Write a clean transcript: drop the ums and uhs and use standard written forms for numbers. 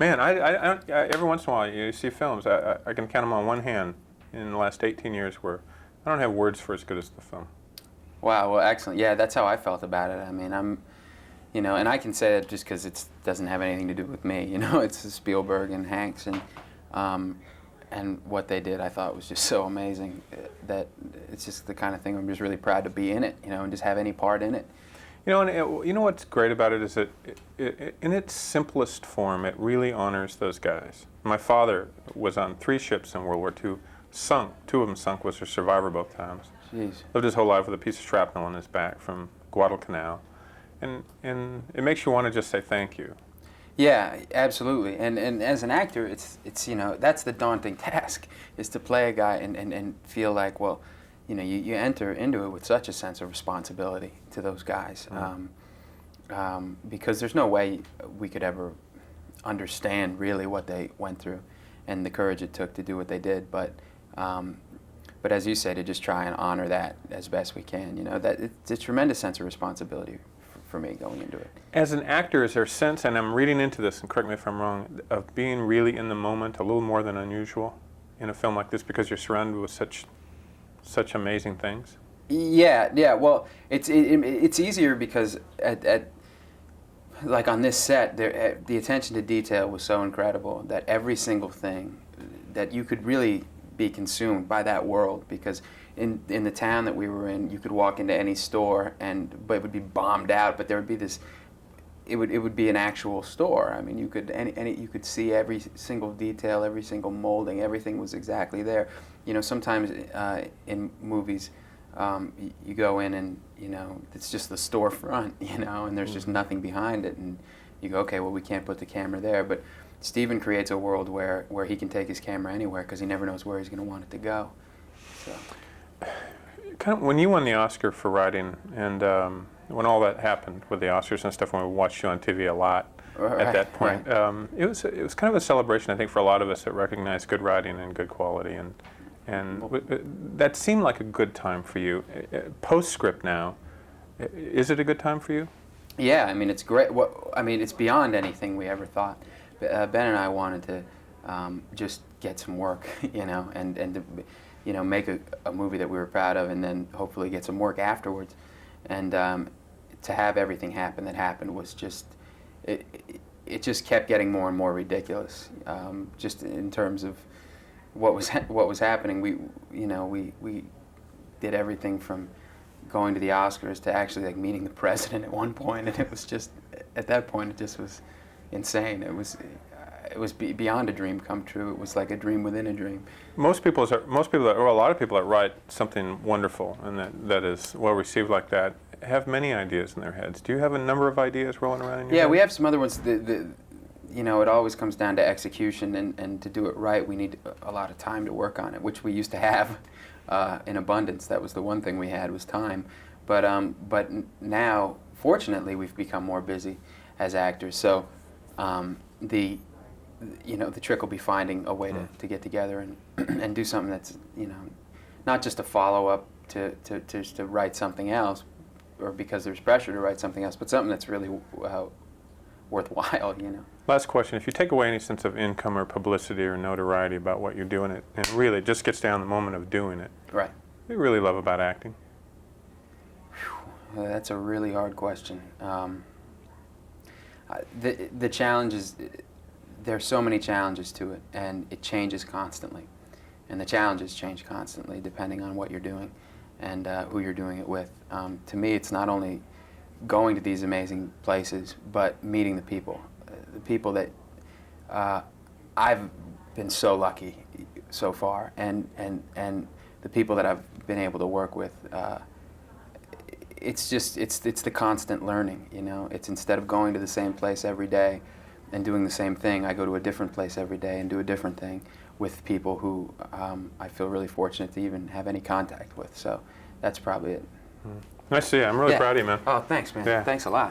Man, every once in a while you see films. I can count them on one hand in the last 18 years where I don't have words for as good as the film. Wow, well, excellent. Yeah, that's how I felt about it. I mean, and I can say that just because it doesn't have anything to do with me. It's Spielberg and Hanks and what they did. I thought was just so amazing that it's just the kind of thing I'm just really proud to be in it. And just have any part in it. You know what's great about it is that in its simplest form, it really honors those guys. My father was on 3 ships in World War II, sunk. 2 of them sunk, was a survivor both times. Jeez. Lived his whole life with a piece of shrapnel on his back from Guadalcanal. And it makes you want to just say thank you. Yeah, absolutely. And as an actor, it's that's the daunting task, is to play a guy and feel like, well, you enter into it with such a sense of responsibility to those guys, because there's no way we could ever understand really what they went through and the courage it took to do what they did. But as you say, to just try and honor that as best we can, that it's a tremendous sense of responsibility for me going into it. As an actor, is there a sense, and I'm reading into this, and correct me if I'm wrong, of being really in the moment a little more than unusual in a film like this because you're surrounded with such amazing things? Yeah. Well, it's easier because like on this set, the attention to detail was so incredible that every single thing that you could really be consumed by that world, because in the town that we were in, you could walk into any store but it would be bombed out, but there would be this. It would be an actual store. I mean, you could see every single detail, every single molding, everything was exactly there. Sometimes in movies, you go in and it's just the storefront, and there's just nothing behind it, and you go, okay, well, we can't put the camera there. But Steven creates a world where he can take his camera anywhere because he never knows where he's going to want it to go. So. Kind of, when you won the Oscar for writing, and when all that happened with the Oscars and stuff, when we watched you on TV a lot at that point, it was kind of a celebration, I think, for a lot of us that recognized good writing and good quality, and that seemed like a good time for you. Postscript now, is it a good time for you? Yeah, I mean, it's great. It's beyond anything we ever thought. Ben and I wanted to just get some work, and make a movie that we were proud of, and then hopefully get some work afterwards. And to have everything happen that happened was just, it just kept getting more and more ridiculous. Just in terms of what was happening, we did everything from going to the Oscars to actually like meeting the president at one point, and it was just, at that point, it just was insane. It was beyond a dream come true. It was like a dream within a dream. A lot of people that write something wonderful and that is well received like that have many ideas in their heads. Do you have a number of ideas rolling around in your head? Yeah, we have some other ones. It always comes down to execution, and to do it right, we need a lot of time to work on it, which we used to have in abundance. That was the one thing we had, was time. But now, fortunately, we've become more busy as actors. So the trick will be finding a way to get together and do something that's, not just a follow-up to write something else, or because there's pressure to write something else, but something that's really worthwhile, Last question. If you take away any sense of income or publicity or notoriety about what you're doing, and really it just gets down to the moment of doing it. Right. What do you really love about acting? That's a really hard question. The challenge is, there are so many challenges to it, and it changes constantly. And the challenges change constantly depending on what you're doing and who you're doing it with. To me, it's not only going to these amazing places, but meeting the people that I've been so lucky so far, and the people that I've been able to work with. It's the constant learning, It's instead of going to the same place every day and doing the same thing, I go to a different place every day and do a different thing with people who I feel really fortunate to even have any contact with. So that's probably it. Nice to see you. I'm really proud of you, man. Oh, thanks, man. Yeah. Thanks a lot.